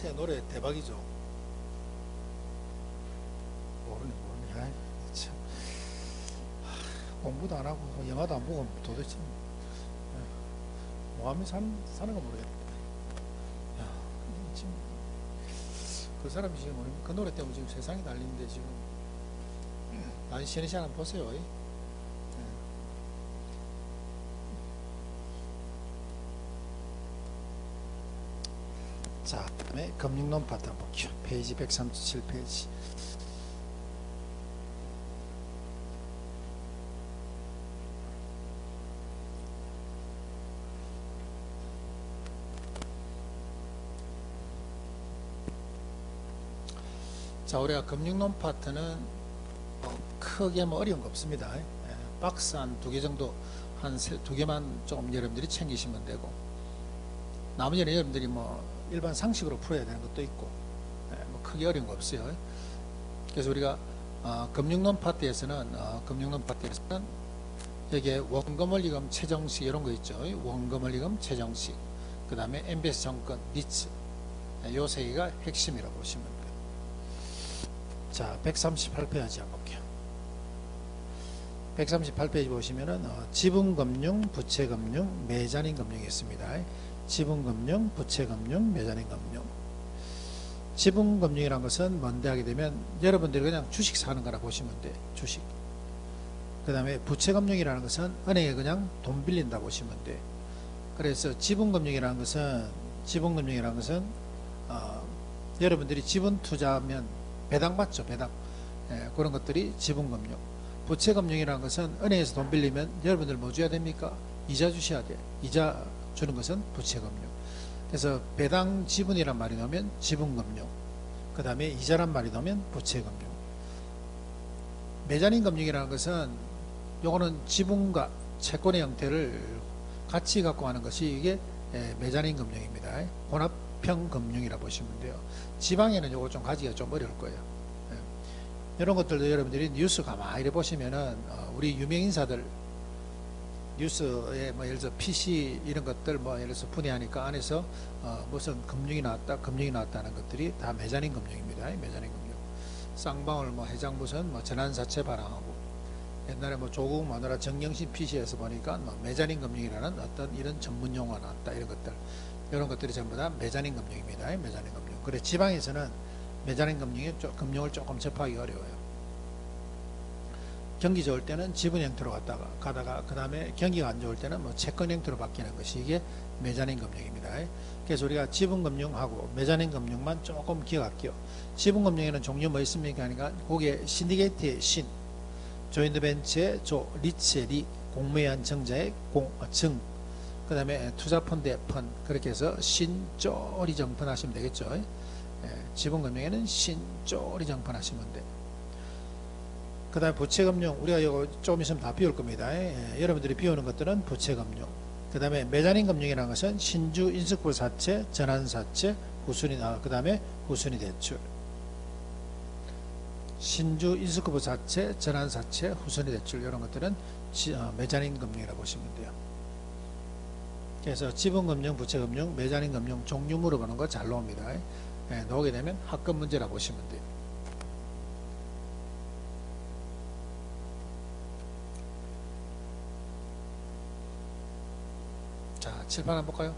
비욘세 노래 대박이죠. 모르네. 아이, 참. 공부도 안 하고 영화도 안 보고 도대체 뭐 하면 사는 거 모르겠다. 야, 지금 그 사람이 지금 그 노래 때문에 지금 세상이 난리인데 지금 많이 쉬는 시간 한번 보세요. 자, 다음에 금융론 파트 한번 볼게요. 페이지 137페이지. 자, 우리가 금융론 파트는 크게 뭐 어려운 거 없습니다. 박스 한 2개 정도, 한 2개만 조금 여러분들이 챙기시면 되고, 나머지는 여러분들이 뭐 일반 상식으로 풀어야 되는 것도 있고, 뭐 크게 어려운 거 없어요. 그래서 우리가 금융론 파트에서는 여기에 원금원리금 최정식 이런 거 있죠. 원금원리금 최정식, 그 다음에 MBS 정권 리츠, 요 세 개가 핵심이라고 보시면 돼요. 자, 138페이지 한번 볼게요. 138페이지 보시면은 지분금융, 부채금융, 매자닌금융이 있습니다. 지분금융, 부채금융, 매자닌금융. 지분금융이라는 것은 뭔데 하게 되면 여러분들이 그냥 주식 사는 거라 보시면 돼. 주식. 그 다음에 부채금융이라는 것은 은행에 그냥 돈 빌린다 보시면 돼. 그래서 지분금융이라는 것은 여러분들이 지분 투자하면 배당 받죠. 배당. 그런 것들이 지분금융. 부채금융이라는 것은 은행에서 돈 빌리면 여러분들 뭐 줘야 됩니까? 이자 주셔야 돼. 이자 주는 것은 부채금융. 그래서 배당 지분이란 말이 나오면 지분금융, 그 다음에 이자란 말이 나오면 부채금융. 매자닌금융이라는 것은 요거는 지분과 채권의 형태를 같이 갖고 가는 것이 이게 매자닌금융입니다. 혼합형 금융이라 보시면 돼요. 지방에는 요거 좀 가지기가 좀 어려울 거예요. 이런 것들도 여러분들이 뉴스 가만히 보시면은 우리 유명인사들 뉴스에 뭐 예를 들어 PC 이런 것들 뭐 예를 들어서 분해하니까 안에서 무슨 금융이 나왔다는 것들이 다 매자닌 금융입니다. 매자닌 금융. 쌍방울 뭐 해장 무슨 뭐 전환사채 발행하고, 옛날에 뭐 조국 마누라 정영신 PC에서 보니까 뭐 매자닌 금융이라는 어떤 이런 전문 용어가 나왔다. 이런 것들이 전부 다 매자닌 금융입니다. 매자닌 금융. 그래 지방에서는 매자닌 금융을 조금 접하기 어려워요. 경기 좋을 때는 지분 형태로 가다가 그 다음에 경기가 안 좋을 때는 뭐 채권 형태로 바뀌는 것이 이게 매자닌 금융입니다. 그래서 우리가 지분금융하고 매자닌 금융만 조금 기억할게요. 지분금융에는 종류 뭐 있습니까? 그러니까 거기에 신디케이트의 신, 조인트벤처의 조, 리츠의 리, 공매한 정자의 정, 그 다음에 투자펀드의 펀, 그렇게 해서 신쪼리 정펀하시면 되겠죠. 지분금융에는 신쪼리 정펀하시면 돼. 그 다음에 부채금융, 우리가 이거 조금 있으면 다 비울 겁니다. 여러분들이 비우는 것들은 부채금융. 그 다음에 매자닌금융이라는 것은 신주 인수부 사채, 전환사채, 그 다음에 후순위 대출. 신주 인수부 사채, 전환사채, 후순위 대출, 이런 것들은 매자닌금융이라고 보시면 돼요. 그래서 지분금융, 부채금융, 매자닌금융 종류 물어보는 거 잘 나옵니다. 나오게 되면 학급 문제라고 보시면 돼요. 자, 칠판 한번 볼까요?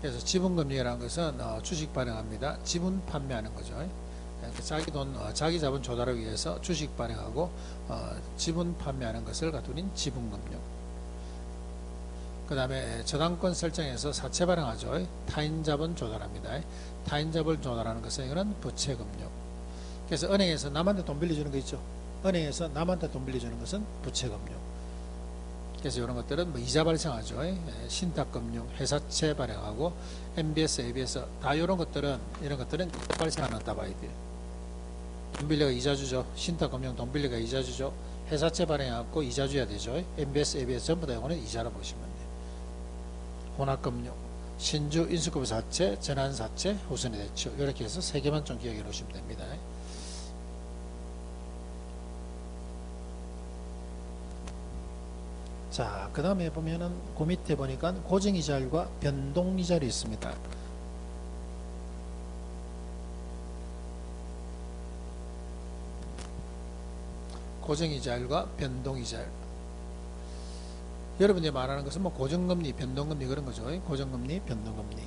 그래서 지분금융이라는 것은 주식 발행합니다. 지분 판매하는 거죠. 자기 돈, 자기 자본 조달하기 위해서 주식 발행하고 지분 판매하는 것을 갖추는 지분금융. 그 다음에 저당권 설정해서 사채 발행하죠. 타인 자본 조달합니다. 타인 자본 조달하는 것은 이거는 부채금융. 그래서 은행에서 남한테 돈 빌려주는 거 있죠. 은행에서 남한테 돈 빌려주는 것은 부채금융. 그래서 이런 것들은 뭐 이자 발생하죠. 신탁금융, 회사채 발행하고 MBS, ABS 다 이런 것들은 발생 안 한다 봐야 돼요. 돈 빌려가 이자 주죠. 신탁금융 돈 빌려가 이자 주죠. 회사채 발행하고 이자 줘야 되죠. MBS, ABS 전부 다 이거는 이자라 보시면 돼요. 혼합금융, 신주 인수급 사채, 전환사채, 후순위 대출, 이렇게 해서 3개만 좀 기억해 놓으시면 됩니다. 자, 그 다음에 보면은 그 밑에 보니까 고정이자율과 변동이자율이 있습니다. 고정이자율과 변동이자율. 여러분이 말하는 것은 뭐 고정금리, 변동금리 그런 거죠. 고정금리, 변동금리.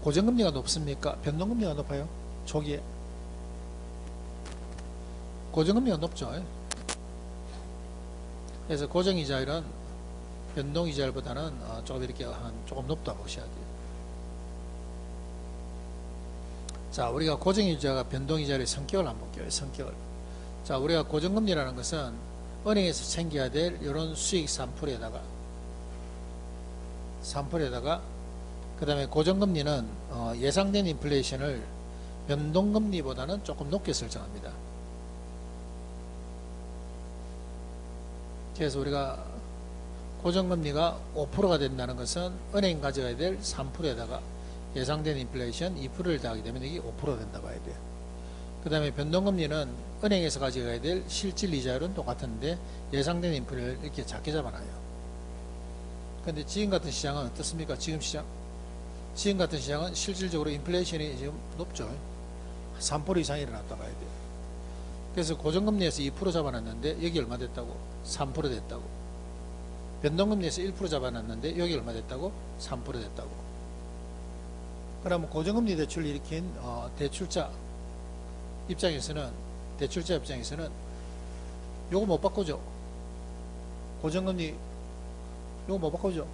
고정금리가 높습니까? 변동금리가 높아요? 초기에. 고정금리가 높죠. 그래서 고정이자율은 변동이자율보다는 조금 이렇게 조금 높다 보셔야 돼요. 자, 우리가 고정이자가 변동이자율의 성격을 한번 볼게요. 성격을. 자, 우리가 고정금리라는 것은 은행에서 챙겨야 될 이런 수익 3%에다가 그 다음에 고정금리는 예상된 인플레이션을 변동금리보다는 조금 높게 설정합니다. 그래서 우리가 고정금리가 5%가 된다는 것은 은행 가져가야 될 3%에다가 예상된 인플레이션 2%를 더하게 되면 이게 5% 된다 봐야 돼요. 그 다음에 변동금리는 은행에서 가져가야 될 실질 이자율은 똑같은데 예상된 인플레를 이렇게 작게 잡아놔요. 근데 지금 같은 시장은 어떻습니까? 지금 같은 시장은 실질적으로 인플레이션이 지금 높죠. 3% 이상 일어났다 봐야 돼요. 그래서 고정금리에서 2% 잡아놨는데 여기 얼마 됐다고? 3% 됐다고. 변동금리에서 1% 잡아놨는데 여기 얼마 됐다고? 3% 됐다고. 그러면 고정금리 대출을 일으킨 대출자 입장에서는 요거 못 바꾸죠. 고정금리 요거 못 바꾸죠.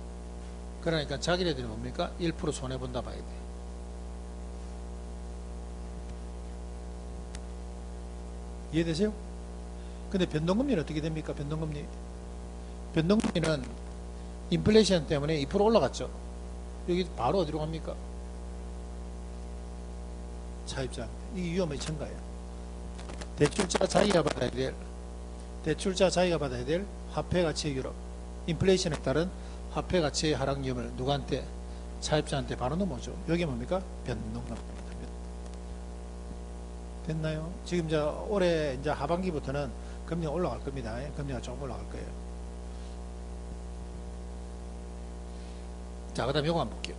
그러니까 자기네들이 뭡니까? 1% 손해본다 봐야 돼. 이해되세요? 근데 변동금리는 어떻게 됩니까? 변동금리는 인플레이션 때문에 2% 올라갔죠. 여기 바로 어디로 갑니까? 차입자. 이게 위험의 첨가예요. 대출자 자기가 받아야 될 화폐 가치의 유럽, 인플레이션에 따른 화폐 가치의 하락 위험을 누구한테? 차입자한테 바로 넘어오죠. 여기 뭡니까? 변동금리입니다. 됐나요? 지금 올해 이제 하반기부터는 금리가 올라갈 겁니다. 금리가 조금 올라갈 거예요. 자, 그 다음에 요거 한번 볼게요.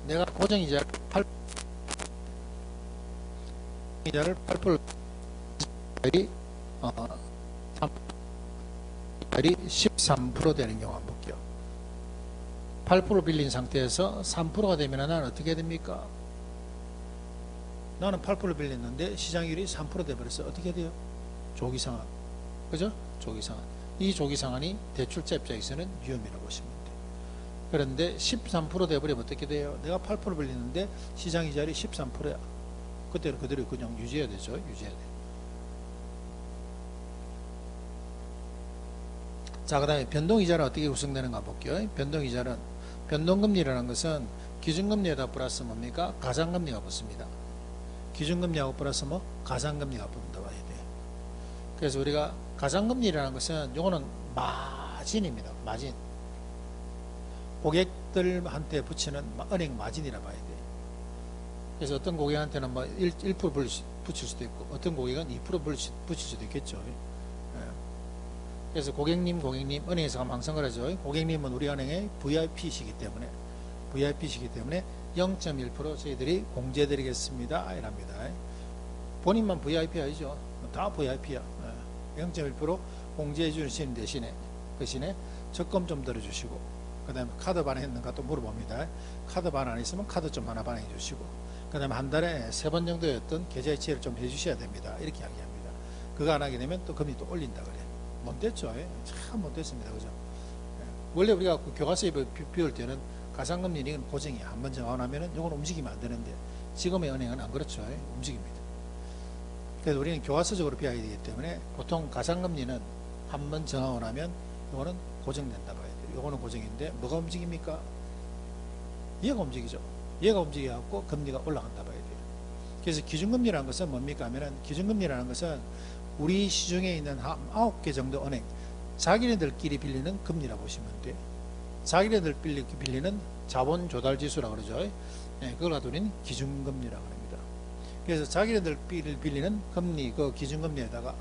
내가 고정이자를 8% 13% 되는 경우 한번 볼게요. 8% 빌린 상태에서 3%가 되면 나는 어떻게 됩니까? 나는 8% 빌렸는데 시장률이 3% 돼버렸어. 어떻게 돼요? 조기상환. 그죠? 조기상환. 이 조기상환이 대출자 입장에서는 위험이라고 보시면 돼요. 그런데 13% 돼버리면 어떻게 돼요? 내가 8% 빌리는데 시장이자율이 13%야. 그때는 그대로 그냥 유지해야 되죠. 유지해야 돼. 자, 그 다음에 변동이자는 어떻게 구성되는가 볼게요. 변동금리라는 것은 기준금리에다 플러스 뭡니까? 가상금리가 붙습니다. 기준금리하고 플러스 가상금리가 붙는다 봐야 돼. 그래서 우리가 가상금리라는 것은 요거는 마진입니다. 마진. 고객들한테 붙이는 은행 마진이라 봐야 돼. 그래서 어떤 고객한테는 1% 붙일 수도 있고 어떤 고객은 2% 붙일 수도 있겠죠. 그래서 고객님 은행에서 가면 항상 그러죠. 고객님은 우리 은행의 VIP시기 때문에 0.1% 저희들이 공제드리겠습니다. 이랍니다. 본인만 VIP 아니죠. 다 VIP야. 0.1% 공제해 주시는 대신에 적금 좀 들어주시고 그 다음에 카드 반환했는가 또 물어봅니다. 카드 반환 안 있으면 카드 좀 하나 반환해 주시고 그 다음에 한 달에 3번 정도의 어떤 계좌 이체를 좀 해주셔야 됩니다. 이렇게 이야기합니다. 그거 안 하게 되면 또 금리 또 올린다 그래. 못됐죠. 참 못됐습니다. 그죠? 원래 우리가 교과서에 비울 때는 가상금리는 고정이 한번 정하면은 이건 움직이면 안 되는데 지금의 은행은 안 그렇죠. 움직입니다. 그래서 우리는 교과서적으로 비워야 되기 때문에 보통 가상금리는 한번 정하고 나면 이거는 고정된다 봐야 돼요. 이거는 고정인데 뭐가 움직입니까? 얘가 움직이죠. 얘가 움직여갖고 금리가 올라간다 봐야 돼요. 그래서 기준금리라는 것은 뭡니까 하면은 기준금리라는 것은 우리 시중에 있는 9개 정도 은행 자기네들끼리 빌리는 금리라고 보시면 돼요. 자기네들 빌리는 자본 조달 지수라고 그러죠. 그걸 갖고 우리는 기준금리라고 합니다. 그래서 자기네들 빌리는 금리 그 기준금리에다가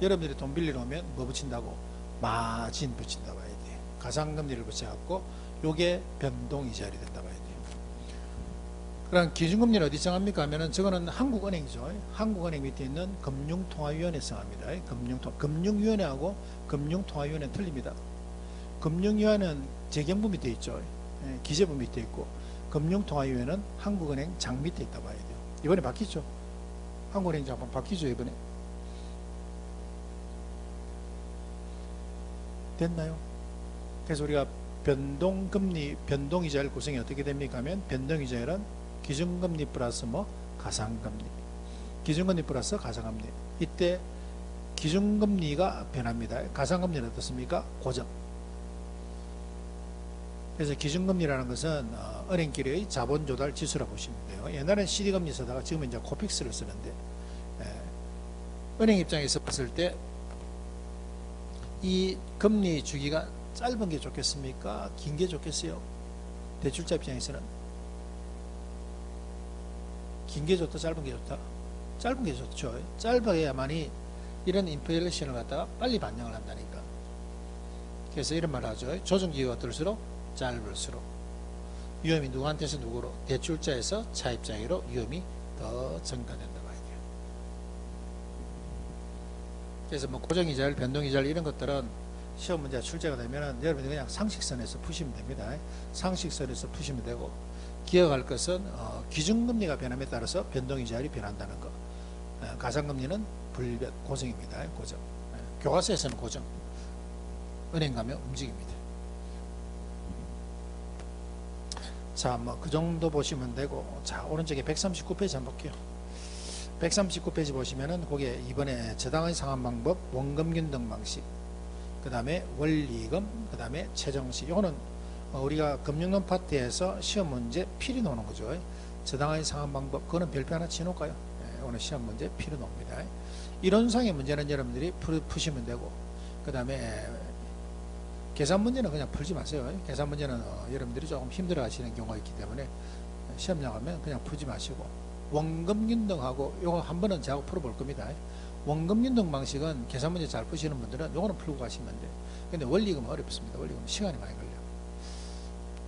여러분들이 돈 빌리러 오면 뭐 붙인다고? 마진 붙인다 봐야 돼요. 가상금리를 붙여갖고 요게 변동이자율이 된다 봐야 돼요. 그럼 기준금리는 어디 정합니까 하면은 저거는 한국은행이죠. 한국은행 밑에 있는 금융통화위원회 정합니다. 금융위원회하고 금융통화위원회는 틀립니다. 금융위원회는 재경부 밑에 있죠. 기재부 밑에 있고, 금융통화위원회는 한국은행 장 밑에 있다 봐야 돼요. 이번에 바뀌죠. 한국은행 장 바뀌죠. 이번에 됐나요? 그래서 우리가 변동금리, 변동이자율 구성이 어떻게 됩니까 하면, 변동이자율은 기준금리 플러스 가상금리, 기준금리 플러스 가상금리. 이때 기준금리가 변합니다. 가상금리는 어떻습니까? 고정. 그래서 기준금리라는 것은 은행끼리의 자본조달 지수라고 보시면 돼요. 옛날엔 CD금리 쓰다가 지금은 이제 코픽스를 쓰는데, 은행 입장에서 봤을 때 이 금리 주기가 짧은 게 좋겠습니까? 긴 게 좋겠어요? 대출자 입장에서는 긴 게 좋다, 짧은 게 좋다? 짧은 게 좋죠. 짧아야만이 이런 인플레이션을 갖다가 빨리 반영을 한다니까. 그래서 이런 말을 하죠. 조정기간이 어떨수록 짧을수록 위험이 누구한테서 누구로, 대출자에서 차입자에게로 위험이 더 증가된다 봐야 돼요. 그래서 고정이자율, 변동이자율 이런 것들은 시험 문제가 출제가 되면은 여러분이 그냥 상식선에서 푸시면 됩니다. 상식선에서 푸시면 되고, 기억할 것은 기준금리가 변함에 따라서 변동이자율이 변한다는 거. 가상금리는 불변, 고정입니다. 고정. 교과서에서는 고정. 은행 가면 움직입니다. 자, 그 정도 보시면 되고, 자, 오른쪽에 139페이지 한번 볼게요. 139페이지 보시면은 거기에 이번에 저당의 상환 방법, 원금균등 방식, 그 다음에 원리금, 그 다음에 최정시. 이거는 우리가 금융론 파트에서 시험 문제 필히 나오는 거죠. 저당의 상환 방법, 그거는 별표 하나 치놓을까요? 이거는 시험 문제 필히 나옵니다. 이론상의 문제는 여러분들이 푸시면 되고, 그 다음에 계산 문제는 그냥 풀지 마세요. 계산 문제는 여러분들이 조금 힘들어 하시는 경우가 있기 때문에 시험 나가면 그냥 풀지 마시고, 원금균등하고 요거 한 번은 제가 풀어볼 겁니다. 원금균등 방식은 계산 문제 잘 푸시는 분들은 요거는 풀고 가시면 돼요. 근데 원리금은 어렵습니다. 원리금은 시간이 많이 걸려요.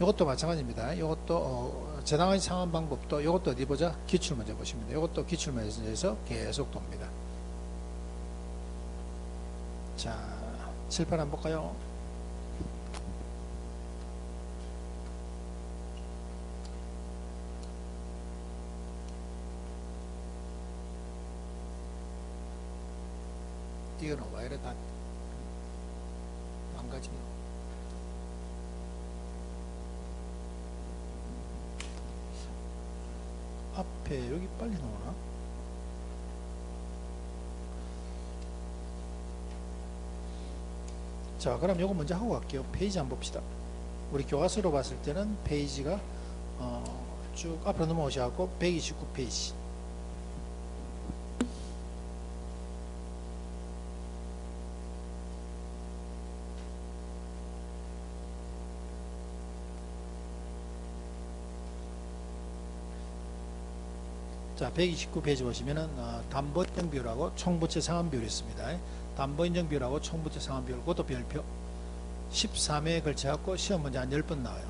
요것도 마찬가지입니다. 요것도 저당의 상환 방법도 요것도 어디 보자? 기출문제 보시면 돼요. 요것도 기출문제에서 계속 돕니다. 자, 칠판 한번 볼까요? 이거는 왜 이래 다 망가지냐. 앞에 여기 빨리 나오나? 자, 그럼 요거 먼저 하고 갈게요. 페이지 한번 봅시다. 우리 교과서로 봤을 때는 페이지가 쭉 앞으로 넘어오셔갖고 129페이지. 자, 129페이지 보시면은 담보인정 비율하고 총부채 상환 비율이 있습니다. 담보인정 비율하고 총부채 상환 비율, 그것도 별표. 13회에 걸쳐 갖고 시험 문제 한 10번 나와요.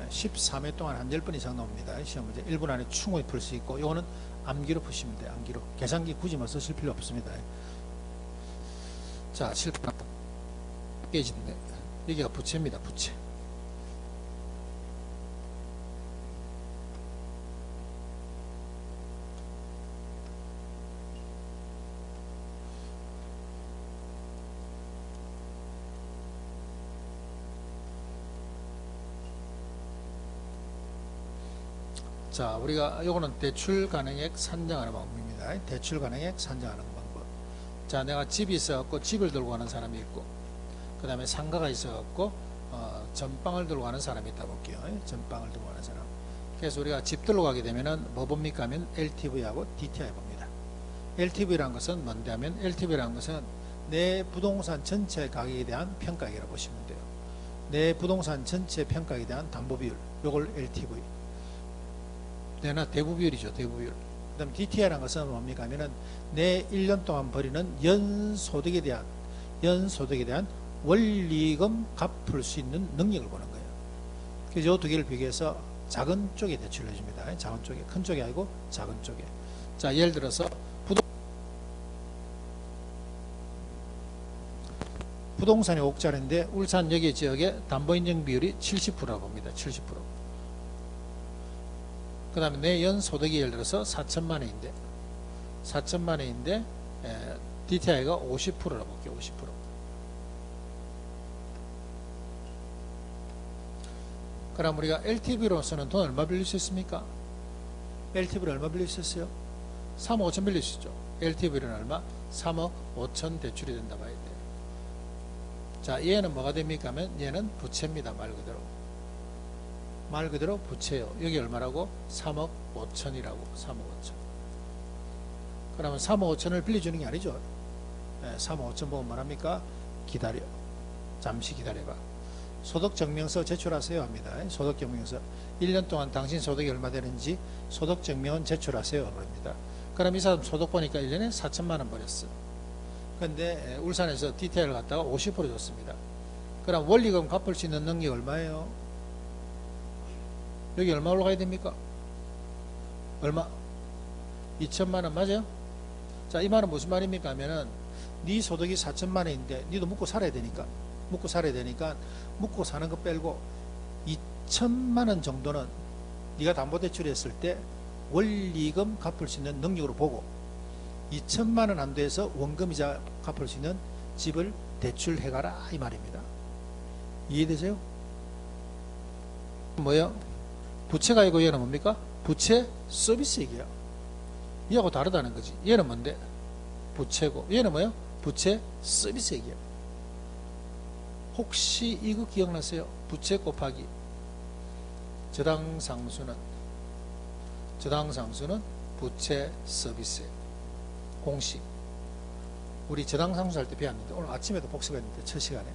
13회 동안 한 10번 이상 나옵니다. 시험 문제 1분 안에 충분히 풀 수 있고, 이거는 암기로 푸시면 돼요. 암기로. 계산기 굳이 쓰실 필요 없습니다. 자, 실판 깨지는데 여기가 부채입니다. 부채. 자, 우리가 요거는 대출 가능액 산정하는 방법입니다. 대출 가능액 산정하는 방법. 자, 내가 집이 있어갖고 집을 들고 가는 사람이 있고, 그 다음에 상가가 있어갖고 전방을 들고 가는 사람이 있다 볼게요. 전방을 들고 가는 사람. 그래서 우리가 집 들고 가게 되면은 뭐 봅니까 하면 LTV하고 DTI 봅니다. LTV라는 것은 뭔데 하면, LTV라는 것은 내 부동산 전체 가격에 대한 평가액이라고 보시면 돼요. 내 부동산 전체 평가액에 대한 담보 비율, 요걸 LTV. 내나 대부 비율이죠. 대부 비율. 그 다음 DTI라는 것은 뭡니까 하면은 내 1년 동안 벌이는 연소득에 대한 원리금 갚을 수 있는 능력을 보는 거예요. 그래서 이 두 개를 비교해서 작은 쪽에 대출을 해줍니다. 작은 쪽에, 큰 쪽이 아니고 작은 쪽에. 자, 예를 들어서 부동산이 5억짜리인데 울산 여기 지역의 담보인정 비율이 70%라고 봅니다. 70%. 그 다음에 내 연 소득이 예를 들어서 4천만 원인데 4천만 원인데 DTI가 50%라고 볼게요. 50%. 그럼 우리가 LTV로서는 돈 얼마 빌릴 수 있습니까? LTV를 얼마 빌릴 수 있어요? 3억 5천 빌릴 수 있죠. LTV는 얼마? 3억 5천 대출이 된다 봐야 돼요. 자, 얘는 뭐가 됩니까 하면 얘는 부채입니다. 말 그대로. 말 그대로 부채요. 여기 얼마라고? 3억 5천이라고. 3억 5천. 그러면 3억 5천을 빌려주는 게 아니죠. 3억 5천 보면 뭐합니까? 기다려. 잠시 기다려봐. 소득증명서 제출하세요 합니다. 소득증명서. 1년 동안 당신 소득이 얼마 되는지 소득증명은 제출하세요 그럽니다. 그럼 이 사람 소득 보니까 1년에 4천만 원 벌였어. 근데 울산에서 DTI를 갖다가 50% 줬습니다. 그럼 원리금 갚을 수 있는 능력이 얼마예요? 여기 얼마 올라가야 됩니까? 얼마? 2천만 원 맞아요? 자, 이 말은 무슨 말입니까 하면은 네 소득이 4천만 원인데 니도 먹고 살아야 되니까 먹고 사는 거 빼고 2천만 원 정도는 네가 담보대출했을 때 원리금 갚을 수 있는 능력으로 보고 2천만 원 안돼서 원금이자 갚을 수 있는 집을 대출해가라 이 말입니다. 이해되세요? 뭐예요? 부채가 아니고 얘는 뭡니까? 부채 서비스액이야. 얘하고 다르다는 거지. 얘는 뭔데? 부채고 얘는 뭐예요? 부채 서비스액이야. 혹시 이거 기억나세요? 부채 곱하기 저당상수는 부채 서비스액. 공식. 우리 저당상수 할 때 배웠는데 오늘 아침에도 복습했는데 첫 시간에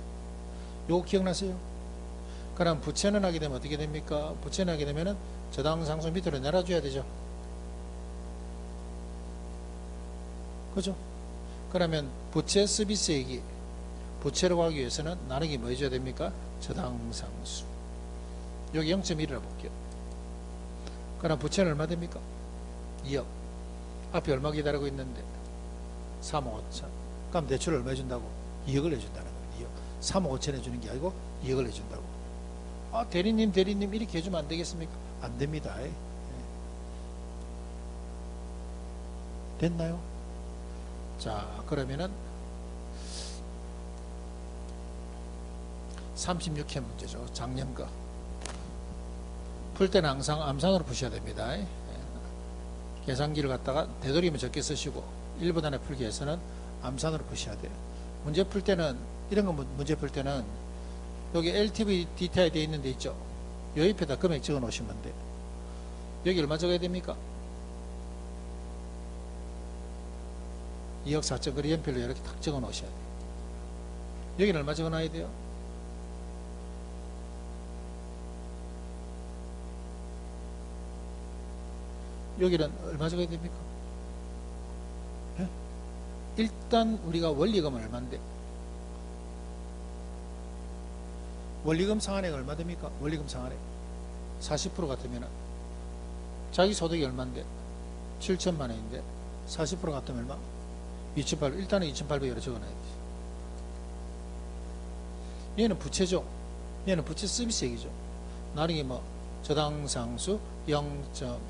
요거 기억나세요? 그럼 부채는 하게 되면 어떻게 됩니까? 부채는 하게 되면은 저당상수 밑으로 내려줘야 되죠. 그죠? 그러면 부채 서비스액이 부채로 가기 위해서는 나누기 뭐 해줘야 됩니까? 저당상수. 여기 0.1이라 볼게요. 그럼 부채는 얼마 됩니까? 2억. 앞에 얼마 기다리고 있는데 3억 5천. 그럼 대출을 얼마 해준다고? 2억을 해준다는 거예요. 2억. 3억 5천 해주는 게 아니고 2억을 해준다고. 아, 대리님 이렇게 해주면 안 되겠습니까? 안 됩니다. 됐나요? 자, 그러면은 36회 문제죠. 작년 거. 풀 때는 항상 암산으로 푸셔야 됩니다. 계산기를 갖다가 되도록이면 적게 쓰시고 1분 안에 풀기 위해서는 암산으로 푸셔야 돼요. 문제 풀 때는 이런 거 문제 풀 때는 여기 LTV DTI 되어 있는 데 있죠. 요 옆에다 금액 적어 놓으시면 돼요. 여기 얼마 적어야 됩니까? 2억 4천. 그리 연필로 이렇게 탁 적어 놓으셔야 돼요. 여기는 얼마 적어 놔야 돼요? 여기는 얼마 적어야 됩니까? 예? 일단 우리가 원리금은 얼마인데? 원리금 상한액 얼마 됩니까? 원리금 상한액 40% 같으면 자기 소득이 얼마인데? 7천만 원인데 40% 같으면 얼마? 2,800. 일단은 2,800으로 적어놔야 돼. 얘는 부채죠. 얘는 부채 서비스액이죠. 나중에 뭐 저당상수 0.2.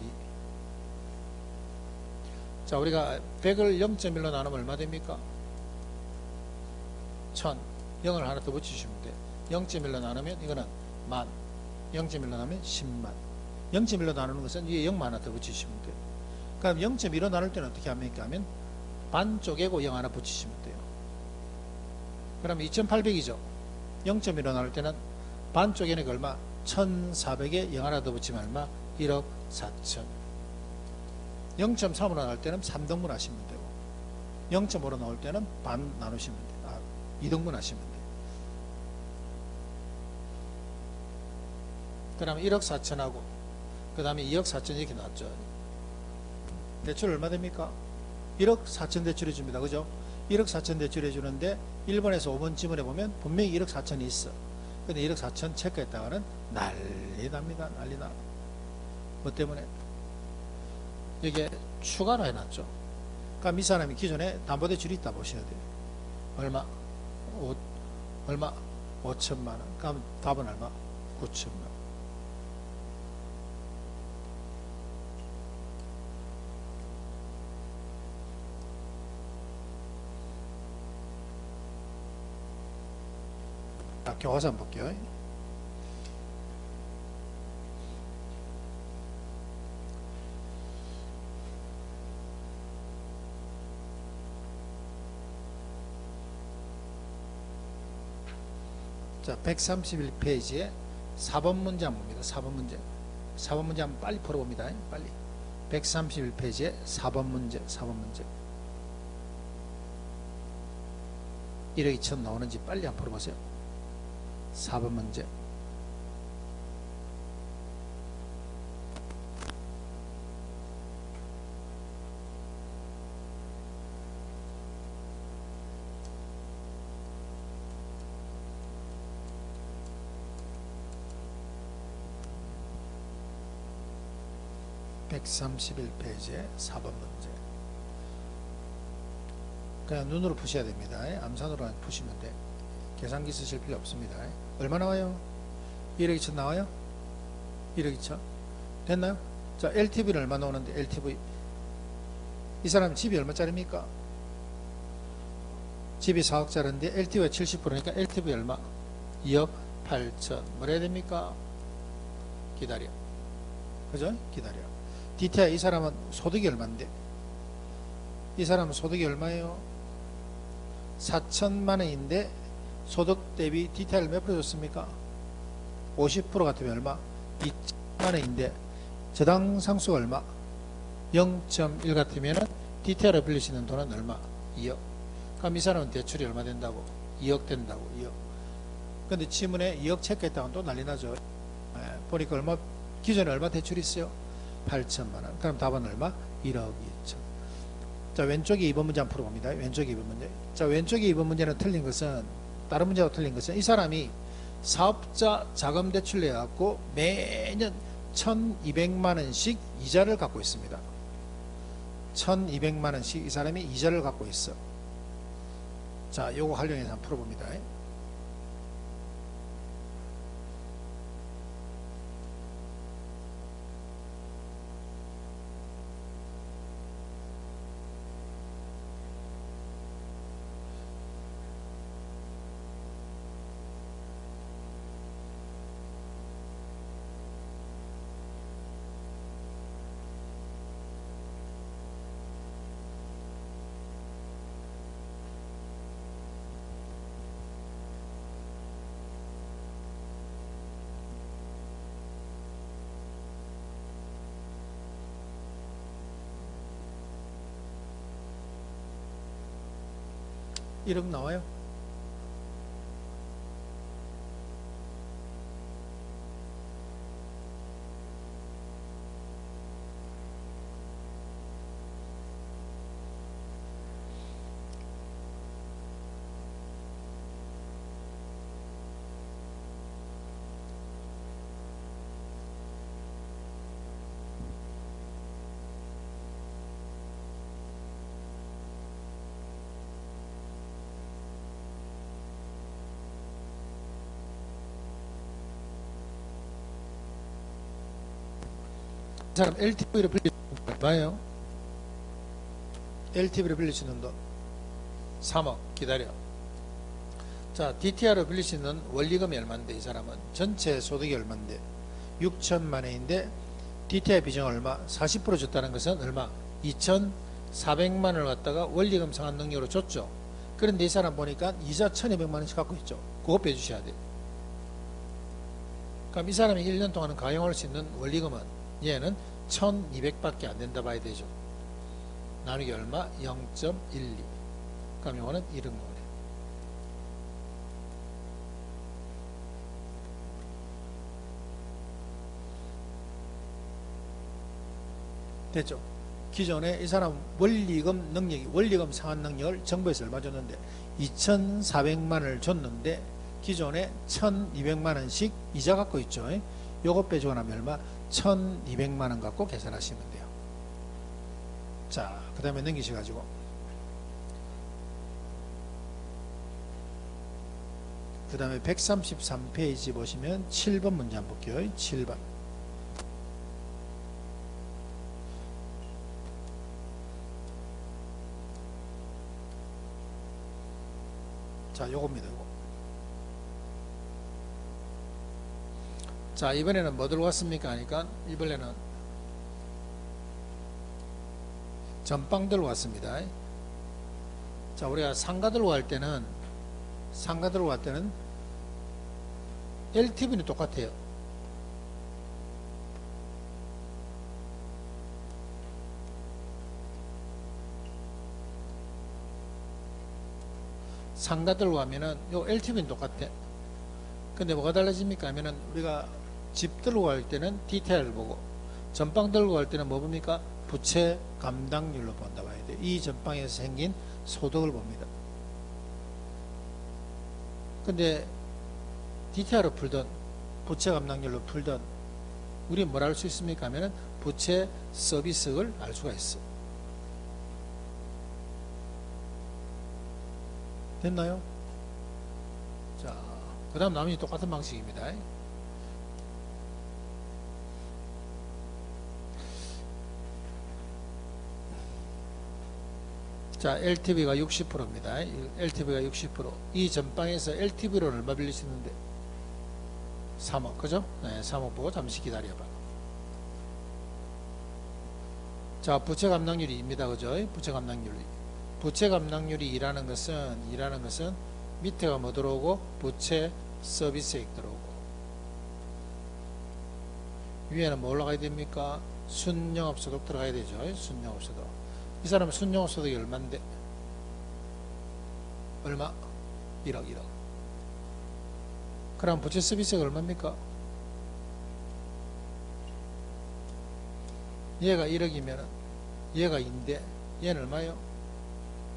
자, 우리가 100을 0.1로 나누면 얼마 됩니까? 1000. 0을 하나 더 붙이시면 돼. 0.1로 나누면 이거는 만. 0.1로 나누면 10만. 0.1로 나누는 것은 위에 0만 하나 더 붙이시면 돼요. 그럼 0.1로 나눌 때는 어떻게 합니까? 하면 반 쪼개고 0 하나 붙이시면 돼요. 그럼 2,800이죠. 0.1로 나눌 때는 반 쪼개는 게 얼마? 1,400에 0 하나 더 붙이면 얼마? 1억 4천. 0.3으로 나올 때는 3등분 하시면 되고 0.5로 나올 때는 반 나누시면 돼요. 2등분 하시면 돼요. 그 다음에 1억 4천하고 그 다음에 2억 4천 이렇게 나왔죠. 대출 얼마 됩니까? 1억 4천 대출해 줍니다. 그죠? 1억 4천 대출해 주는데 1번에서 5번 지문에 보면 분명히 1억 4천이 있어. 근데 1억 4천 체크했다가는 난리 납니다. 난리 나. 뭐 때문에? 이게 추가로 해놨죠. 그럼 이 사람이 기존에 담보대출이 있다 보셔야 돼요. 얼마? 얼마? 5천만 원. 그럼 답은 얼마? 9천만 원. 자, 교과서 한번 볼게요. 자, 131페이지에 4번 문제 한번 봅니다. 4번 문제. 4번 문제 한번 빨리 풀어봅니다. 빨리. 131페이지에 4번 문제. 4번 문제. 1억 2천 나오는지 빨리 한번 풀어보세요. 4번 문제. (131페이지에) 4번 문제. 그냥 눈으로 푸셔야 됩니다. 암산으로 푸시면 돼. 계산기 쓰실 필요 없습니다. 얼마 나와요? 1억 2천 나와요? 1억 2천 됐나요? 자, LTV는 얼마 나오는데? LTV 이 사람 집이 얼마짜리입니까? 집이 4억짜리인데 LTV가 70%니까 LTV 얼마? 2억 8천. 뭐라 해야 됩니까? 기다려. 그죠? 기다려. DTI 이 사람은 소득이 얼마인데? 이 사람은 소득이 얼마예요? 4천만 원인데 소득 대비 DTI를 몇 프로 줬습니까? 50% 같으면 얼마? 2천만 원인데 저당 상수가 얼마? 0.1 같으면 DTI를 빌릴 수 있는 돈은 얼마? 2억. 그럼 이 사람은 대출이 얼마 된다고? 2억 된다고. 2억. 근데 지문에 2억 체크했다가 또 난리 나죠. 보니까 얼마, 기존에 얼마 대출이 있어요? 8천만 원. 그럼 답은 얼마? 1억 2천. 자, 왼쪽에 2번 문제 한번 풀어봅니다. 왼쪽에 2번 문제. 자, 왼쪽에 2번 문제는 틀린 것은, 다른 문제하고 틀린 것은 이 사람이 사업자 자금 대출 내갖고 매년 1200만 원씩 이자를 갖고 있습니다. 1200만 원씩 이 사람이 이자를 갖고 있어. 자, 요거 활용해서 한번 풀어봅니다. (1억) 나와요? 이 사람 LTV를 빌릴 수 있는 돈 얼마예요? LTV를 빌릴 수 있는 돈 3억. 기다려. 자, DTI로 빌릴 수 있는 원리금이 얼마인데? 이 사람은 전체 소득이 얼마인데? 6천만 원인데 DTI 비중 얼마? 40% 줬다는 것은 얼마? 2,400만 원을 갖다가 원리금 상환 능력으로 줬죠. 그런데 이 사람 보니까 이자 1,200만 원씩 갖고 있죠. 그거 빼주셔야 돼요. 그럼 이 사람이 1년 동안은 가용할 수 있는 원리금은 얘는 1200밖에 안 된다 봐야 되죠. 나누기 얼마? 0.12. 그럼 이거는 1억 나오네. 됐죠? 기존에 이 사람 원리금 능력이, 원리금 상환 능력을 정부에서 얼마 줬는데 2,400만 원을 줬는데 기존에 1,200만 원씩 이자 갖고 있죠. 요거 빼주고 나면 얼마? 1200만원 갖고 계산하시면 돼요. 자, 그 다음에 넘기셔가지고 그 다음에 133페이지 보시면 7번 문제 한번 볼게요. 7번. 자, 요겁니다. 요거. 자, 이번에는 뭐 들고 왔습니까? 하니까 이번에는 전빵 들고 왔습니다. 자, 우리가 상가 들고 갈 때는 LTV는 똑같아요. 상가 들고 가면은 요 LTV는 똑같아. 근데 뭐가 달라집니까? 하면은 우리가 집 들고 갈 때는 디테일을 보고, 전빵 들고 갈 때는 뭐 봅니까? 부채 감당률로 본다 봐야 돼. 이 전빵에서 생긴 소득을 봅니다. 근데 디테일을 풀던 부채 감당률로 풀던 우리 뭘 알 수 있습니까? 하면은 부채 서비스를 알 수가 있어. 됐나요? 자, 그 다음 나머지 똑같은 방식입니다. 자, LTV가 60%입니다. LTV가 60%. 이 전방에서 LTV로는 얼마 빌릴 수 있는데? 3억, 그죠? 네, 3억 보고 잠시 기다려봐. 자, 부채 감당률이 2입니다. 그죠? 부채 감당률이. 부채 감당률이 2라는 것은 밑에가 뭐 들어오고? 부채 서비스액 들어오고. 위에는 뭐 올라가야 됩니까? 순영업소득 들어가야 되죠. 순영업소득. 이 사람은 순영업소득이 얼마인데? 얼마? 1억. 그럼 부채 서비스가 얼마입니까? 얘가 1억이면 얘가 2인데 얘는 얼마요?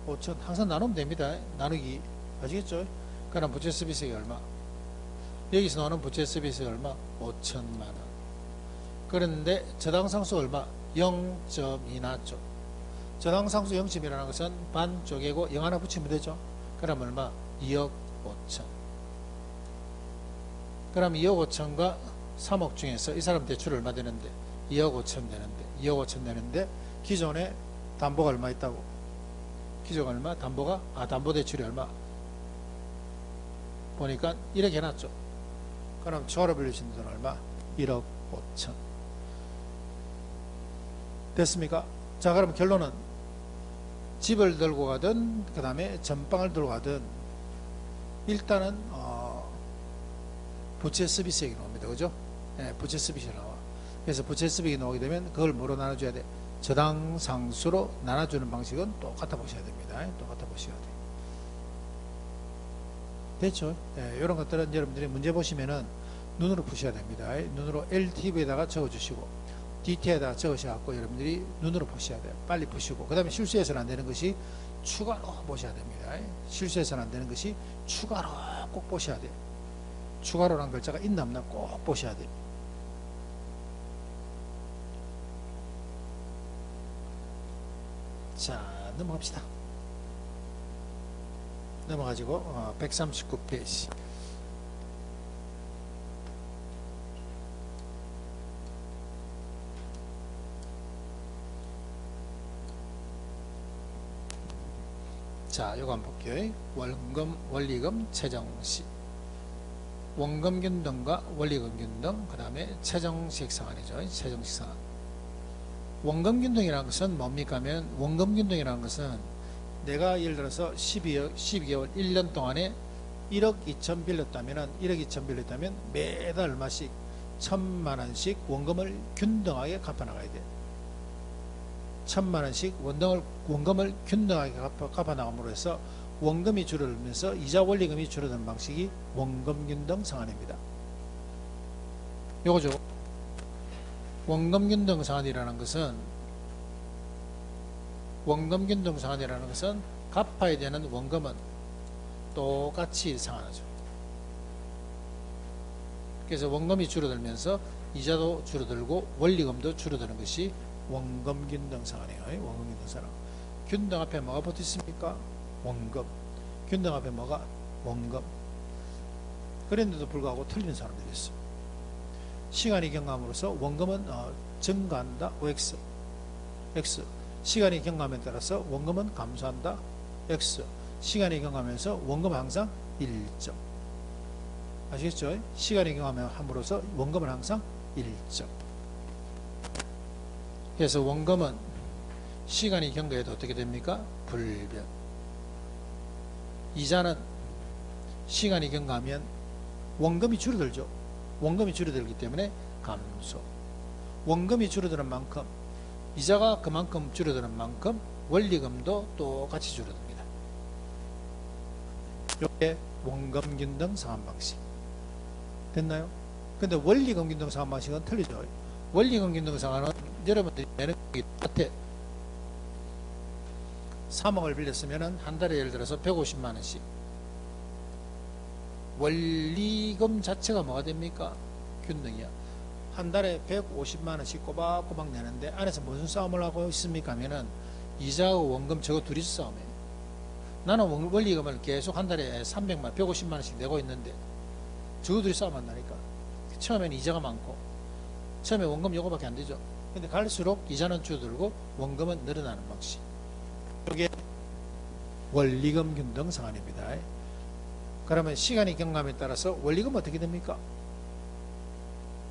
5천. 항상 나누면 됩니다. 나누기. 아시겠죠? 그럼 부채 서비스가 얼마? 여기서 나오는 부채 서비스가 얼마? 5천만원. 그런데 저당상수 얼마? 0.2 나왔죠. 저당상수 0.2라는 것은 반 쪼개고 0 하나 붙이면 되죠. 그럼 얼마? 2억 5천. 그럼 2억 5천과 3억 중에서 이 사람 대출 얼마 되는데? 2억 5천 되는데, 2억 5천 되는데 기존에 담보가 얼마 있다고? 기존 얼마? 담보가? 담보 대출이 얼마? 보니까 1억 해놨죠. 그럼 추가로 빌려준 돈 얼마? 1억 5천. 됐습니까? 자, 그럼 결론은 집을 들고 가든 그 다음에 전방을 들고 가든 일단은 부채 서비스액이 나옵니다. 그죠? 네, 부채 서비스액이 나와. 그래서 부채 서비스액이 나오게 되면 그걸 뭐로 나눠줘야 돼? 저당 상수로 나눠주는 방식은 똑같아 보셔야 됩니다. 똑같아 보셔야 돼. 됐죠? 네, 이런 것들은 여러분들이 문제 보시면은 눈으로 푸셔야 됩니다. 눈으로 LTV에다가 적어주시고 DT에다가 적으셔갖고 여러분들이 눈으로 보셔야 돼요. 빨리 보시고 그 다음에 실수해서는 안 되는 것이 추가로 보셔야 됩니다. 실수해서는 안 되는 것이 추가로 꼭 보셔야 돼요. 추가로란 글자가 있나 없나 꼭 보셔야 돼요. 자, 넘어갑시다. 넘어가지고 139페이지. 자, 요거 한번 볼게요. 원금, 원리금, 최정시. 원금 균등과 원리금 균등, 그 다음에 최정식 상환이죠. 최정식 상환. 원금 균등이라는 것은 뭡니까 하면, 원금 균등이라는 것은 내가 예를 들어서 12개월 1년 동안에 1억 2천 빌렸다면 매달 얼마씩 1,000만원씩 원금을 균등하게 갚아나가야 돼. 1,000만원씩 원금을 균등하게 갚아나감으로 해서 원금이 줄어들면서 이자 원리금이 줄어드는 방식이 원금 균등 상환입니다. 요거죠. 원금 균등 상환이라는 것은 갚아야 되는 원금은 똑같이 상환하죠. 그래서 원금이 줄어들면서 이자도 줄어들고 원리금도 줄어드는 것이 원금균등 상환이에요. 원금균등 상환. 균등 앞에 뭐가 붙어 있습니까? 원금. 균등 앞에 뭐가? 원금. 그런데도 불구하고 틀린 사람들이 있어요. 시간이 경감으로써 원금은 증가한다. OX. X. 시간이 경감에 따라서 원금은 감소한다. X. 시간이 경감하면서 원금은 항상 1점. 아시겠죠? 시간이 경감함으로써 원금은 항상 1점. 그래서 원금은 시간이 경과해도 어떻게 됩니까? 불변. 이자는 시간이 경과하면 원금이 줄어들죠. 원금이 줄어들기 때문에 감소. 원금이 줄어드는 만큼 이자가 그만큼 줄어드는 만큼 원리금도 똑같이 줄어듭니다. 이게 원금균등 상환 방식. 됐나요? 근데 원리금균등 상환 방식은 틀리죠. 원리금균등 상환은 여러분들이 내는 게 똑같아. 3억을 빌렸으면 한 달에 예를 들어서 150만 원씩. 원리금 자체가 뭐가 됩니까? 균등이야. 한 달에 150만 원씩 꼬박꼬박 내는데 안에서 무슨 싸움을 하고 있습니까? 하면은 이자하고 원금 저거 둘이서 싸움이에요. 나는 원리금을 계속 한 달에 300만, 150만 원씩 내고 있는데 저거 둘이 싸움한다니까. 처음에는 이자가 많고 처음에 원금 요거밖에 안 되죠. 근데 갈수록 이자는 줄어들고 원금은 늘어나는 방식. 이게 원리금 균등 상환입니다. 그러면 시간이 경감에 따라서 원리금은 어떻게 됩니까?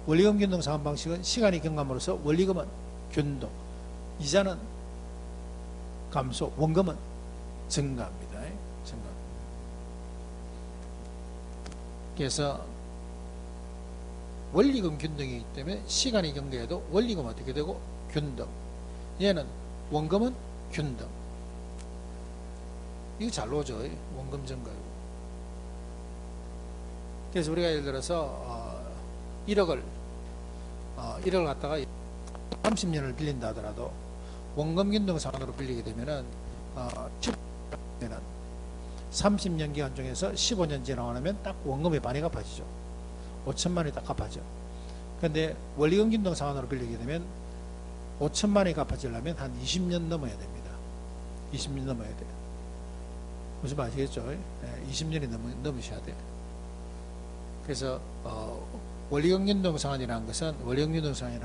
원리금 균등 상환 방식은 시간이 경감으로써 원리금은 균등, 이자는 감소, 원금은 증가합니다. 증가. 그래서 원리금 균등이기 때문에 시간이 경과해도 원리금은 어떻게 되고? 균등. 얘는 원금은 균등. 이거 잘 나오죠. 원금 증가요. 그래서 우리가 예를 들어서 1억을 갖다가 30년을 빌린다 하더라도 원금균등 상환으로 빌리게 되면은 30년 기간 중에서 15년 지나고 나면 딱 원금의 반이 갚아지죠. 5천만 원이 딱 갚아져. 근데 원리금균등 상환으로 빌리게 되면 5천만 원이 갚아지려면 한 20년 넘어야 됩니다. 20년 넘어야 돼요. 무슨 말 아시겠죠? 20년이 넘으셔야 돼요. 그래서 원리금균등 상환이라는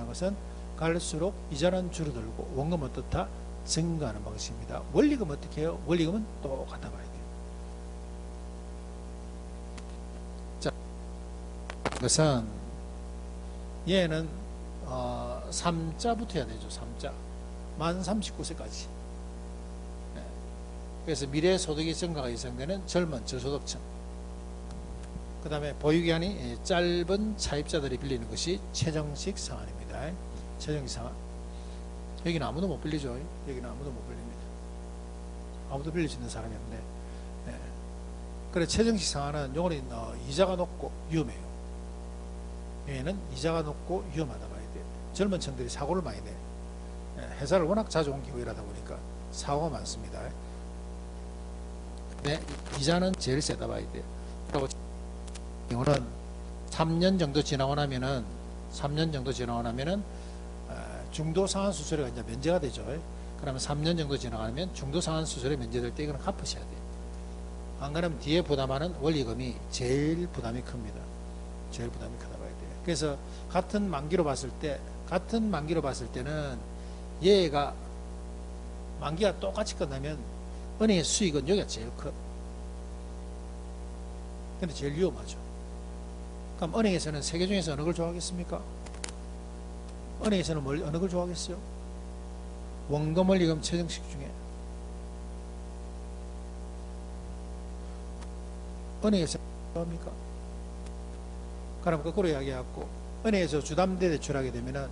것은 갈수록 이자는 줄어들고 원금은 어떻다? 증가하는 방식입니다. 원리금은 어떻게 해요? 원리금은 똑같아 봐야 돼요. 자, 그것은 얘는 3자부터 해야 되죠. 3자. 만 39세까지. 그래서 미래 소득의 증가가 예상되는 젊은 저소득층. 그 다음에 보유기간이 짧은 차입자들이 빌리는 것이 최정식 상환입니다. 최정식 상환. 여기는 아무도 못 빌리죠. 여기는 아무도 못 빌립니다. 아무도 빌릴 수 있는 사람이 없는데. 네. 그래, 최정식 상환은 요거는 이자가 높고 위험해요. 얘는 이자가 높고 위험하다 봐야 돼. 젊은 층들이 사고를 많이 내. 회사를 워낙 자주 옮기고 일하다 보니까 사고가 많습니다. 네, 이자는 제일 세다 봐야 돼요. 그리고 이거는 3년 정도 지나고 나면은 중도 상환 수수료가 이제 면제가 되죠. 그러면 3년 정도 지나가면 중도 상환 수수료 면제될 때 이거는 갚으셔야 돼요. 안 그러면 뒤에 부담하는 원리금이 제일 부담이 큽니다. 제일 부담이 크다 봐야 돼요. 그래서 같은 만기로 봤을 때는 얘가 만기가 똑같이 끝나면 은행의 수익은 여기가 제일 커. 근데 제일 위험하죠. 그럼 은행에서는 세 개 중에서 어느 걸 좋아하겠습니까? 은행에서는 어느 걸 좋아하겠어요? 원금, 원리금, 최정식 중에 은행에서 좋아합니까? 그럼 거꾸로 이야기하고 은행에서 주담대대출하게 되면은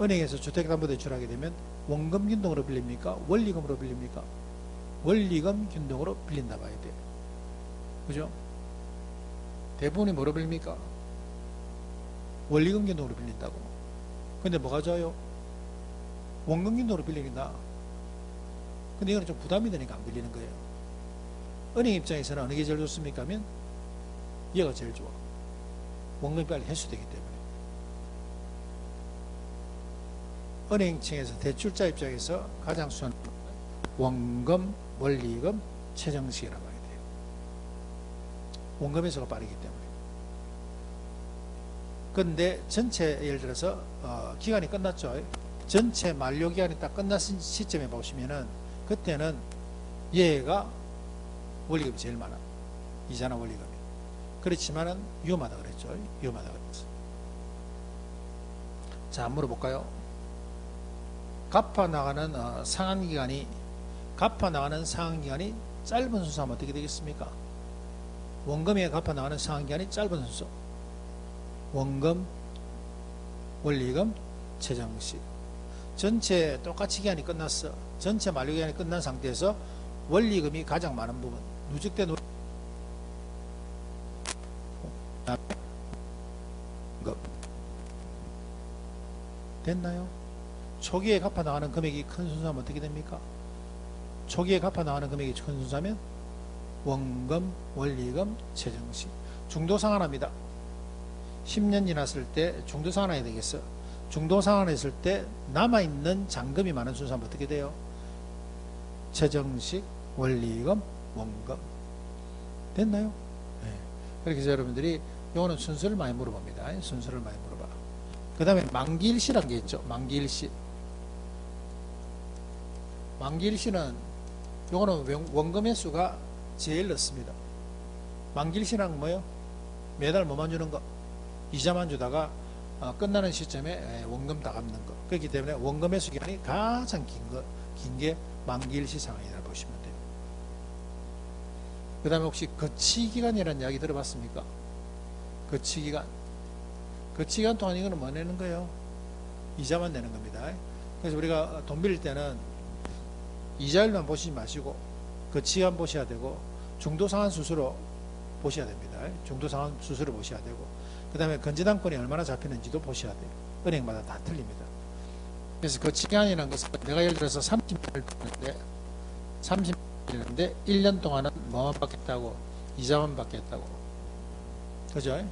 은행에서 주택담보대출하게 되면 원금 균등으로 빌립니까? 원리금으로 빌립니까? 원리금 균등으로 빌린다 봐야 돼요. 그죠? 대부분이 뭐로 빌립니까? 원리금 균등으로 빌린다고. 근데 뭐가 좋아요? 원금 균등으로 빌리긴다. 근데 이거는 좀 부담이 되니까 안 빌리는 거예요. 은행 입장에서는 어느 게 제일 좋습니까? 하면 얘가 제일 좋아. 원금이 빨리 회수되기 때문에. 은행층에서 대출자 입장에서 가장 수한 원금, 원리금, 최정식이라고 해야 돼요. 원금 회수가 빠르기 때문에. 근데 전체 예를 들어서 기간이 끝났죠. 전체 만료 기간이 딱 끝났은 시점에 보시면은 그때는 얘가 원리금이 제일 많아. 이자나 원리금이. 그렇지만은 위험하다 그랬죠. 위험하다 그랬어. 자, 물어볼까요? 갚아 나가는 상환 기간이 짧은 순서하면 어떻게 되겠습니까? 원금에 갚아 나가는 상환 기간이 짧은 순서. 원금, 원리금, 최정식. 전체 똑같이 기간이 끝났어. 전체 만료 기간이 끝난 상태에서 원리금이 가장 많은 부분. 누적된 원리금. 됐나요? 초기에 갚아 나가는 금액이 큰 순서하면 어떻게 됩니까? 초기에 갚아 나가는 금액이 큰 순서하면 원금, 원리금, 최정식. 중도 상환합니다. 10년 지났을 때 중도 상환해야 되겠어. 중도 상환했을 때 남아있는 잔금이 많은 순서하면 어떻게 돼요? 최정식, 원리금, 원금. 됐나요? 네. 그렇게 해서 여러분들이 요거는 순서를 많이 물어봅니다. 순서를 많이 물어봐. 그 다음에 만기일시라는 게 있죠. 만기일시. 만기일시는 요거는 원금 회수가 제일 늦습니다. 만기일시란 뭐예요? 매달 뭐만 주는 거? 이자만 주다가 끝나는 시점에 원금 다 갚는 거. 그렇기 때문에 원금 회수 기간이 가장 긴 게 만기일시 상황이라고 보시면 돼요. 그 다음에 혹시 거치기간이라는 이야기 들어봤습니까? 거치기간. 거치기간 동안 이거는 뭐 내는 거예요? 이자만 내는 겁니다. 그래서 우리가 돈 빌릴 때는 이자율만 보시지 마시고 거치기간 보셔야 되고 중도상환 수수료 보셔야 됩니다. 중도상환 수수료 보셔야 되고 그 다음에 건재당권이 얼마나 잡히는지도 보셔야 돼요. 은행마다 다 틀립니다. 그래서 거치기간이라는 것은 내가 예를 들어서 30년을 빌렸는데 1년 동안은 뭐만 받겠다고? 이자만 받겠다고. 그죠? 네.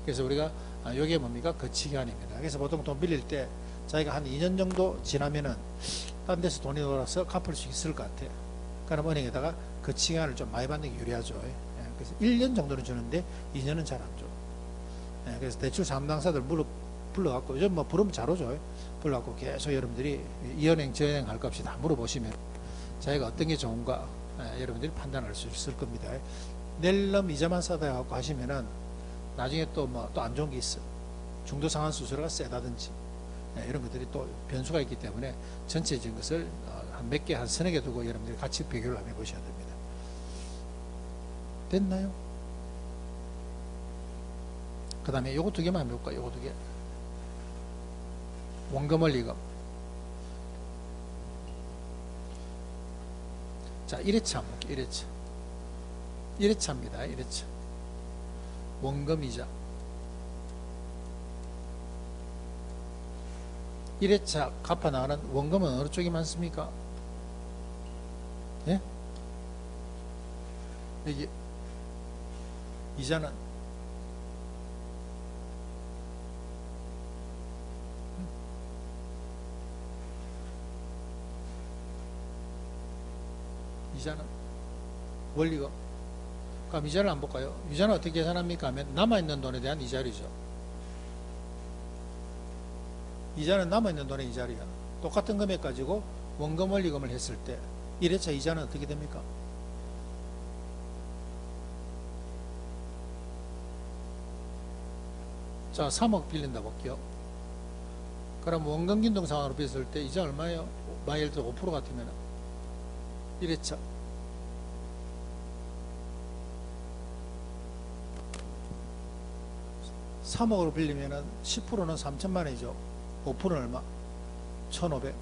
그래서 우리가 이게 뭡니까? 거치기간입니다. 그래서 보통 돈 빌릴 때 자기가 한 2년 정도 지나면은 딴 데서 돈이 돌아서 갚을 수 있을 것 같아요. 그럼 은행에다가 거치기간을 좀 많이 받는 게 유리하죠. 그래서 1년 정도는 주는데 2년은 잘 안 줘. 그래서 대출 상담사들 불러갖고 요즘 뭐 부르면 잘 오죠. 불러갖고 계속 여러분들이 이 은행 저 은행 할 것 없이 다 물어보시면 자기가 어떤 게 좋은가 여러분들이 판단할 수 있을 겁니다. 낼름 이자만 싸다 갖고 하시면은 나중에 또 뭐 또 안 좋은 게 있어. 중도 상환 수수료가 세다든지 이런 것들이 또 변수가 있기 때문에 전체적인 것을 한 몇 개, 한 서너 개 두고 여러분들이 같이 비교를 한번 해보셔야 됩니다. 됐나요? 그 다음에 요거 두 개만 한번 해볼까요? 요거 두 개. 원금, 원리금. 자, 1회차 한번 볼게요. 1회차. 1회차입니다. 1회차. 원금 이자. 1회차 갚아 나가는 원금은 어느 쪽이 많습니까? 예? 여기 이자는 원리금. 그럼 이자를 안 볼까요? 이자는 어떻게 계산합니까? 하면 남아있는 돈에 대한 이자율이죠. 이자는 남아있는 돈의 이자율이야. 똑같은 금액 가지고 원금 원리금을 했을 때 1회차 이자는 어떻게 됩니까? 자, 3억 빌린다 볼게요. 그럼 원금 긴동 상환으로 빌렸을 때 이자 얼마예요? 예를 들어 5% 같으면 1회차 3억으로 빌리면은 10%는 3천만 원이죠. 5%는 얼마? 1,500.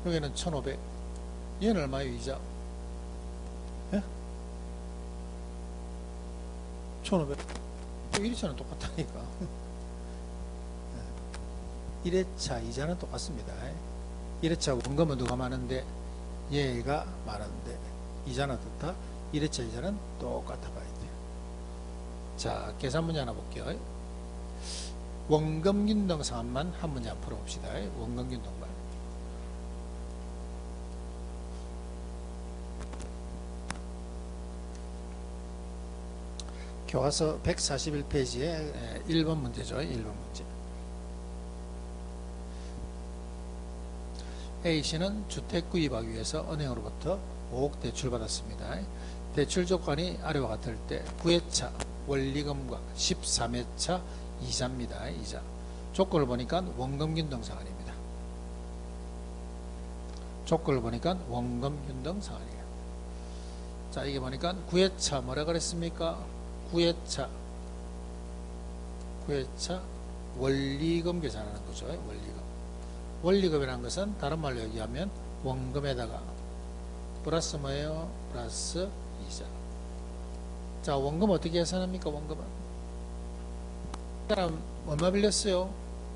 여기는 1,500. 얘는 얼마예요, 이자? 예? 1,500. 1회차는 똑같다니까. 1회차 이자는 똑같습니다. 1회차 원금은 누가 많은데 얘가 많은데 이자는 어떻다? 1회차 이자는 똑같아 봐야 돼요. 자, 계산 문제 하나 볼게요. 원금균등 상환만 한 문제 풀어봅시다. 원금균등만. 교과서 141페이지에 1번 문제죠. 1번 문제. A씨는 주택 구입하기 위해서 은행으로부터 5억 대출받았습니다. 대출 조건이 아래와 같을 때 9회차 원리금과 13회차 이자입니다. 이자. 조건을 보니까 원금균등 상환입니다. 조건을 보니까 원금균등 상환이에요. 자, 이게 보니까 9회차 뭐라 그랬습니까? 9회차 원리금 계산하는 거죠. 원리금. 원리금이라는 것은 다른 말로 얘기하면 원금에다가 플러스 뭐예요? 플러스 이자. 자, 원금 어떻게 계산합니까? 원금은 사람 얼마 빌렸어요?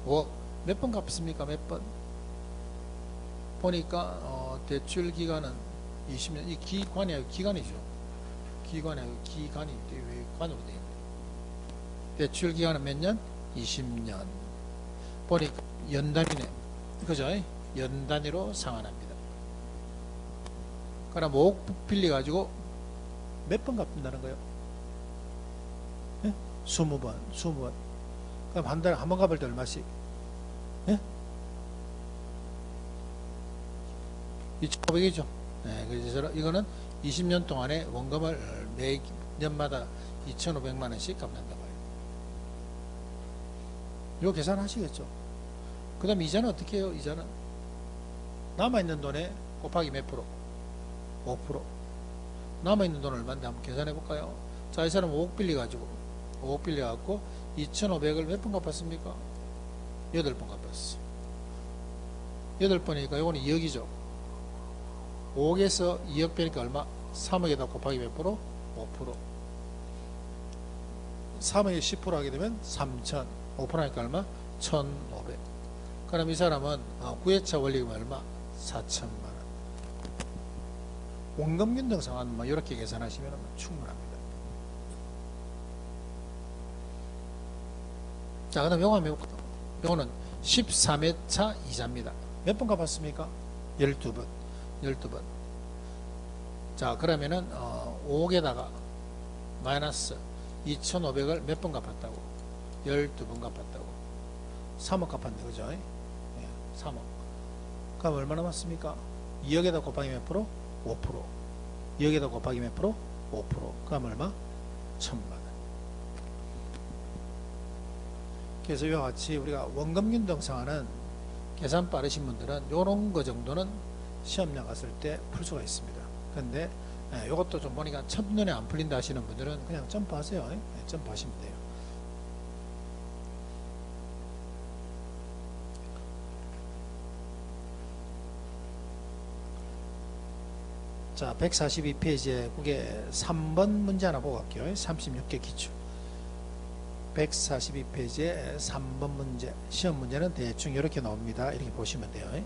5억. 몇 번 갚습니까? 몇 번? 보니까 대출 기간은 20년. 이 기관이 아니고 기간이죠. 기관이 아니고 기간이 왜 관으로 되어 있는 대출 기간은 몇 년? 20년. 보니까 연단이네. 그죠? 연 단위로 상환합니다. 그럼 5억 빌려가지고 몇 번 갚는다는 거예요? 예? 20번. 그럼 한 달에 한 번 갚을 때 얼마씩? 예? 2,500이죠. 네, 그래서 이거는 20년 동안에 원금을 매년마다 2,500만원씩 갚는다 봐요. 이거 계산하시겠죠? 그 다음 이자는 어떻게 해요? 이자는 남아있는 돈에 곱하기 몇 프로? 5%. 남아있는 돈 얼마인데 한번 계산해 볼까요? 자, 이 사람 5억 빌려가지고 2,500을 몇 번 갚았습니까? 8번 갚았어. 8번이니까 이거는 2억이죠. 5억에서 2억 빼니까 얼마? 3억에다 곱하기 몇 프로? 5%. 3억에 10% 하게 되면 3,000. 5% 하니까 얼마? 1,500. 그럼 이 사람은 9회차 원리금 얼마? 4천만원. 원금균등 상환만 이렇게 계산하시면 충분합니다. 자, 그 다음 요거 한번 해볼까요? 요거는 13회차 이자입니다. 몇 번 갚았습니까? 12번. 12번. 자, 그러면은 5억에다가 마이너스 2,500을 몇 번 갚았다고? 12번 갚았다고. 3억 갚았네, 그죠? 네, 3억. 그럼 얼마 남았습니까? 2억에다 곱하기 몇 프로? 5%. 2억에다 곱하기 몇 프로? 5%. 그럼 얼마? 1,000만원. 그래서 이와 같이 우리가 원금균등 상환은 계산 빠르신 분들은 요런 거 정도는 시험 나갔을 때 풀 수가 있습니다. 근데 이것도 좀 보니까 첫눈에 안 풀린다 하시는 분들은 그냥 점프하세요. 네, 점프하시면 돼요. 자, 142페이지에 그게 3번 문제 하나 보고 갈게요. 36개 기출. 142페이지에 3번 문제. 시험 문제는 대충 이렇게 나옵니다. 이렇게 보시면 돼요.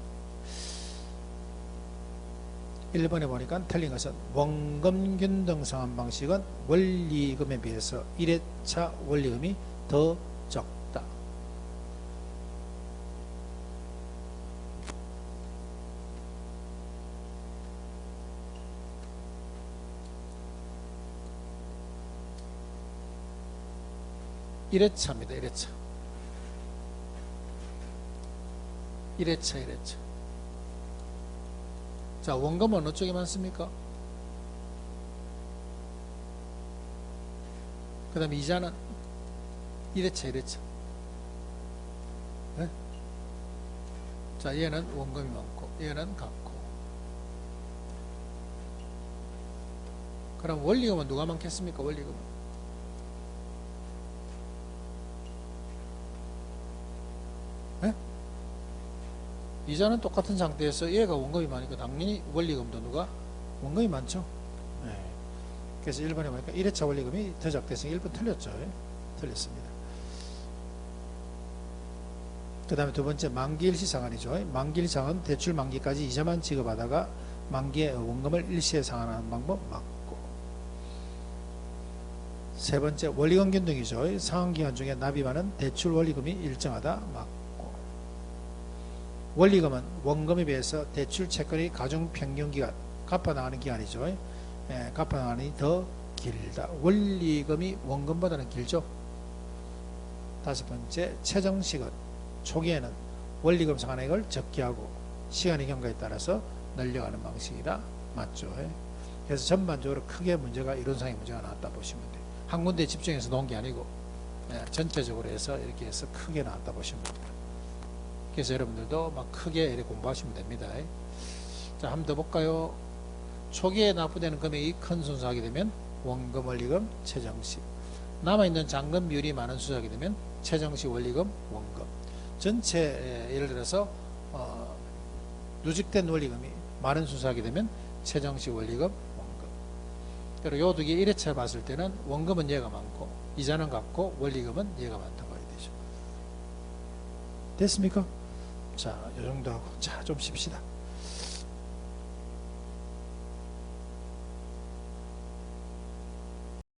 1번에 보니까 틀린 것은 원금균등 상환 방식은 원리금에 비해서 1회차 원리금이 더 적다. (1회차입니다) 1회차. 자, 원금은 어느 쪽에 많습니까? 그 다음에 이자는 1회차. 네? 자, 얘는 원금이 많고 얘는 같고. 그럼 원리금은 누가 많겠습니까? 원리금은 네? 이자는 똑같은 상태에서 얘가 원금이 많으니까 당연히 원리금도 누가? 원금이 많죠. 네. 그래서 1번에 보니까 1회차 원리금이 더 적대서 1번 틀렸죠. 틀렸습니다. 그 다음에 두 번째 만기일시 상환이죠. 만기일시상환은 대출 만기까지 이자만 지급하다가 만기에 원금을 일시에 상환하는 방법 맞고. 세 번째 원리금 균등이죠. 상환기간 중에 납입하는 대출 원리금이 일정하다 맞고, 원리금은 원금에 비해서 대출 채권의 가중평균기간 갚아나가는 기간이죠. 갚아나가는 더 길다. 원리금이 원금보다는 길죠. 다섯 번째 최정식은 초기에는 원리금 상환액을 적게 하고 시간의 경과에 따라서 늘려가는 방식이다 맞죠. 그래서 전반적으로 크게 문제가 이론상의 문제가 나왔다 보시면 돼요. 한 군데 집중해서 놓은 게 아니고 전체적으로 해서 이렇게 해서 크게 나왔다 보시면 됩니다. 그래서 여러분들도 막 크게 이렇게 공부하시면 됩니다. 자, 한번 더 볼까요? 초기에 납부되는 금액이 큰 순서하게 되면 원금, 원리금, 최정식. 남아있는 잔금 비율이 많은 순서하게 되면 최정식, 원리금, 원금. 전체 예를 들어서 누직된 원리금이 많은 순서하게 되면 최정식, 원리금, 원금. 그리고 요 두 개 1회차 봤을 때는 원금은 얘가 많고 이자는 같고 원리금은 얘가 많다고 봐야 되죠. 됐습니까? 자, 요 정도 하고 자, 좀 쉽시다.